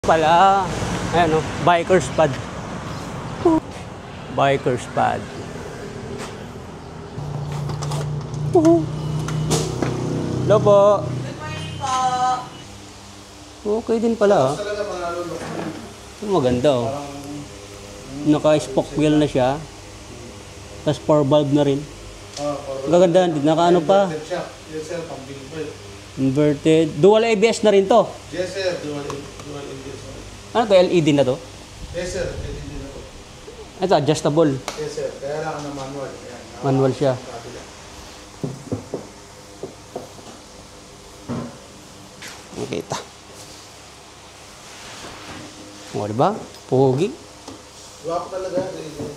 Pala, ayan o, biker's pad. Biker's pad. Hello po. Good morning po. Okay din pala. Maganda oh. Naka-spoke wheel na siya. Tapos power valve na rin. Gaganda din. Naka ano pa. Yes sir, pang-bilbel. Inverted. Dual ABS na rin to. Yes sir, dual ABS. Ano to? LED na to? Yes sir, LED na po. Ito, adjustable. Yes sir, kaya lang na manual. Ayan, Manual siya. Nakita. O, diba? Pogi. Wako talaga, ABS.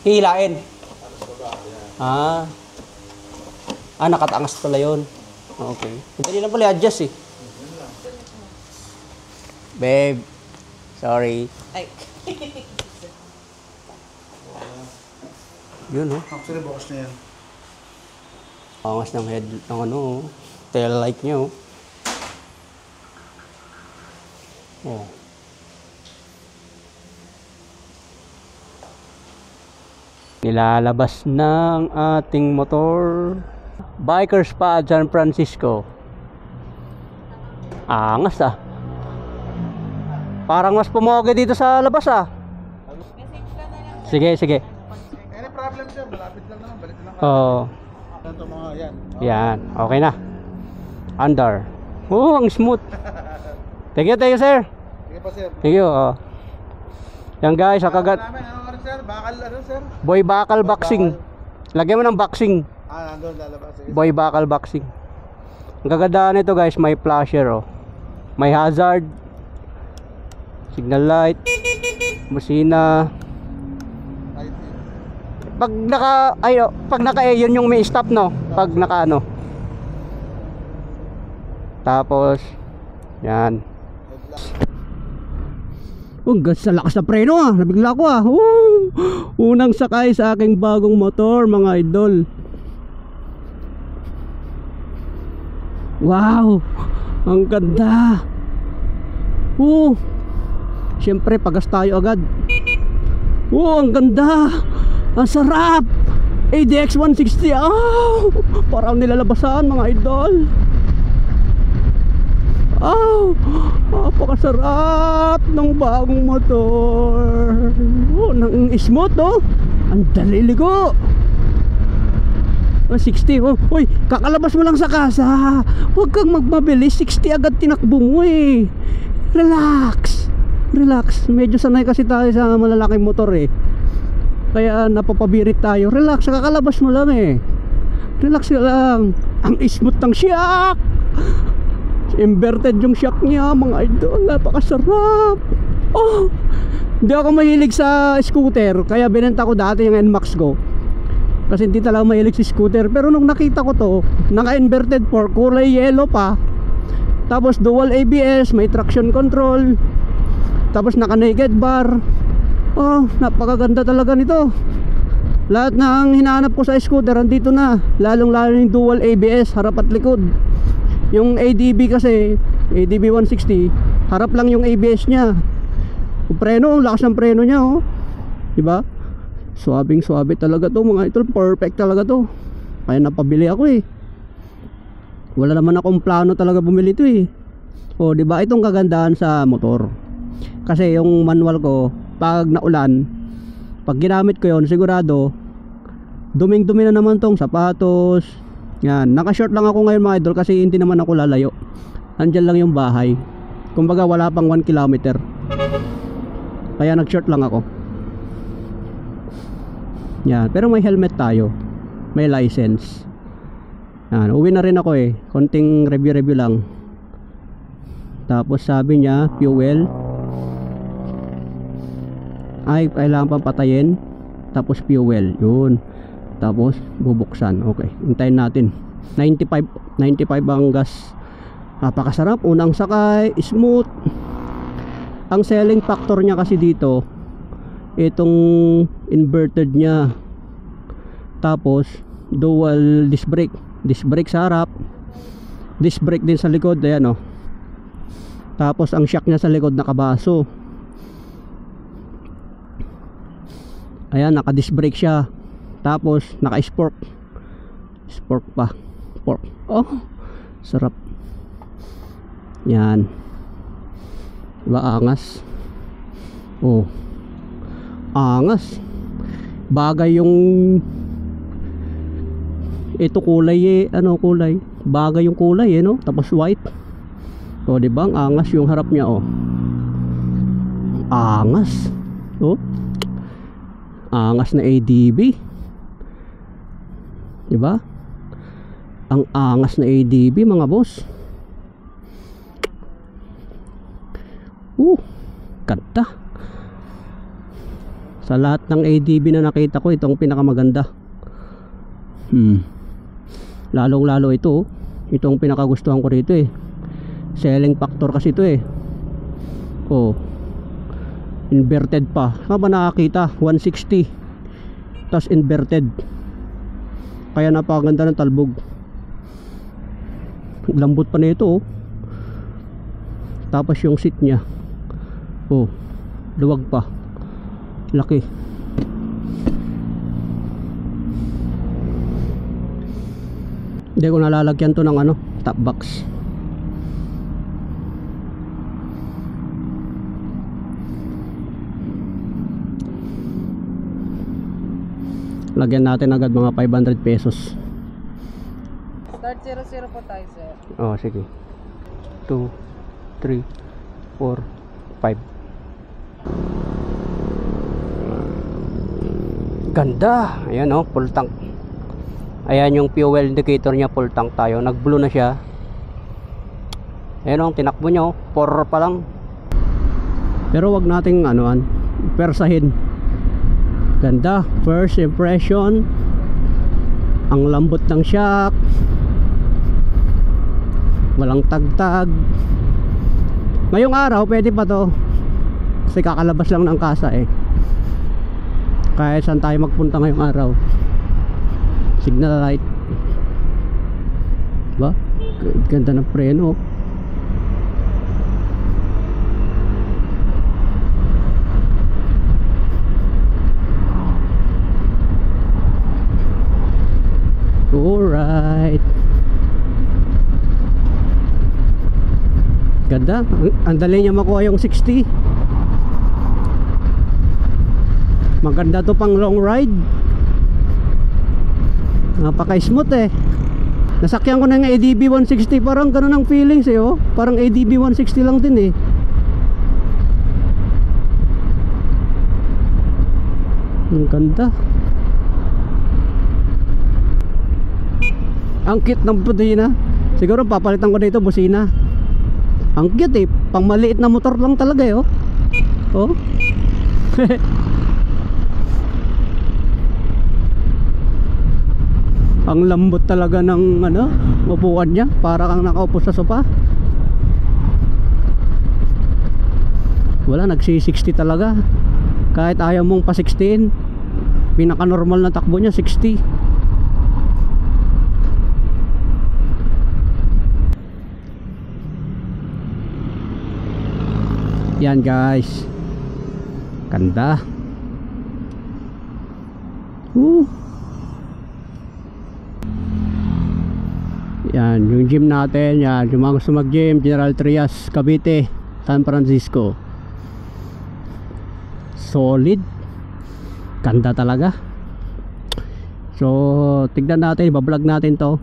Hihilain. Tapos baba, Ah. yan. Nakatangas pala yun. Okay. Madali lang pala i-adjust eh. Babe. Sorry. Ay. Yun oh. Actually, bukas na yan. Angas ng head ng ano, tail light niya oh. Oh. Nilalabas ng ating motor. Biker's Pad San Francisco. Angas ah. Parang mas pumogi dito sa labas ah. Message ka na lang. Sige, sige. Any problem sir, malapit lang naman, balik lang. Oh. Ito mga yan. Yan, okay na. Under. Oh, ang smooth. Thank you sir. Sige pa sir. Thank you. Oh. Yan guys, akagat. Namin, ano sir? Bakal ano sir? Boy Bakal Boxing. Lagyan mo ng boxing. Nandun lalabas. Sige. Boy Bakal Boxing. Ang gagandaan nito guys, may flasher oh. May hazard. Signal light. Busina. Pag naka yun yung may stop no. Pag naka ano. Tapos yan. Oh, gas sa lakas na preno ah. Nabigla ko ah. Unang sakay sa aking bagong motor, mga idol. Wow! Ang ganda. Siyempre, pagas tayo agad. Ang ganda. Ang sarap. ADX 160. Parang nilalabasan, mga idol. Napakasarap ng bagong motor. Nang smooth oh. Ang dali ligo. 60 oh. Uy, kakalabas mo lang sa kasa. Huwag kang magmabilis. 60 agad tinakbo mo eh. Relax. Relax. Medyo sanay kasi tayo sa malalaking motor eh. Kaya napapabirit tayo. Relax, kakalabas mo lang eh. Relax ka lang. Ang smooth ng shock. Inverted yung shock niya, mga idol. Napakasarap. Hindi ako mahilig sa scooter. Kaya binenta ko dati yung NMAX ko. Kasi hindi talaga mahilig sa scooter. Pero nung nakita ko to, naka-inverted fork, kulay yellow pa. Tapos dual ABS, may traction control. Tapos naka-naked bar. Napakaganda talaga nito. Lahat ng hinahanap ko sa scooter andito na. Lalong-lalo yung dual ABS, harap at likod. Yung ADB kasi, ADB 160, harap lang yung ABS niya. Yung preno, ang lakas ng preno niya oh. Diba? Suabing suabe talaga to mga idol. Perfect talaga to. Kaya napabili ako eh. Wala naman akong plano talaga bumili to eh. Diba? Itong kagandahan sa motor. Kasi yung manual ko, pag naulan, pag ginamit ko yon, sigurado duming-dumi na naman tong sapatos. Yan, naka-short lang ako ngayon mga idol kasi hindi naman ako lalayo. Andyan lang yung bahay. Kumbaga wala pang 1 kilometer. Kaya nag-short lang ako. Yan, pero may helmet tayo. May license. Yan, uwi na rin ako eh. Konting review lang. Tapos sabi niya, fuel. Ay, kailangan pang patayin. Tapos fuel, yun. Tapos bubuksan. Okay, hintayin natin. 95 ang gas. Napakasarap, unang sakay, smooth. Ang selling factor niya kasi dito, itong inverted niya. Tapos dual disc brake sa harap, disc brake din sa likod. Ayan oh. Tapos ang shock niya sa likod nakabaso. Ayan, naka disc brake siya. Tapos naka spork. Spork pa. Spork. Oh, sarap. Yan. Diba angas? Oh, angas. Bagay yung ito kulay eh, ano kulay? Bagay yung kulay eh, no? Tapos white. O, diba ang angas yung harap niya, oh. Angas. Oh. Angas na ADB. Diba? Ang angas na ADB, mga boss. Ganda. Sa lahat ng ADB na nakita ko, itong pinakamaganda. Lalong lalo ito. Itong pinakagustuhan ko rito eh. Selling factor kasi ito eh. Oh, inverted pa. Saan ba nakakita? 160 tas inverted. Kaya napakaganda ng talbog. Lambot pa na ito oh. Tapos yung seat nya, oh, luwag pa. Laki. Hindi ko nalalagyan to ng ano, top box. Lagyan natin agad mga 500 pesos. Start 00 po tayo, sir. Oh, sige. 2, 3, 4, 5. Ganda. Ayan oh, full tank. Ayan yung fuel indicator niya, full tank tayo. Nag blue na siya. Ayan oh, tinakbo niya oh, 4 pa lang. Pero wag nating anoan, persahin. Ganda, first impression. Ang lambot ng shock. Walang tagtag. Ngayong araw pwede pa to. Kasi kakalabas lang ng kasa eh. Kahit saan tayo magpunta ngayong araw. Signal light. Diba? Ganda ng preno. Alright. Ganda. Ang dali niya makuha yung 60. Maganda to pang long ride. Napaka-smooth eh. Nasakyan ko na ng ADB 160. Parang ganun ang feelings eh oh. Parang ADB 160 lang din eh. Ang ganda. Ang cute ng busina. Siguro papalitan ko dito busina. Ang cute eh. Pang maliit na motor lang talaga eh oh. Oh. Ang lambot talaga ng ano, upuan niya. Para kang nakaupo sa sopa. Wala, nagsi-60 talaga. Kahit ayaw mong pa 16, pinaka normal na takbo niya 60. Yan guys. Ganda. Yan, yung gym natin. Yan, yung mga gusto mag-gym, General Trias, Cavite, San Francisco. Solid. Ganda talaga. So, tignan natin, ibablog natin to.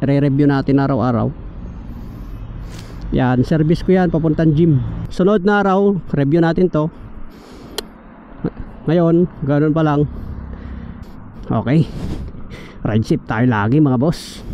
I-review natin araw-araw. Yan, service ko yan, papuntang gym. Sunod na araw, review natin to. Ngayon, ganoon pa lang. Okay. Ride safe tayo lagi mga boss.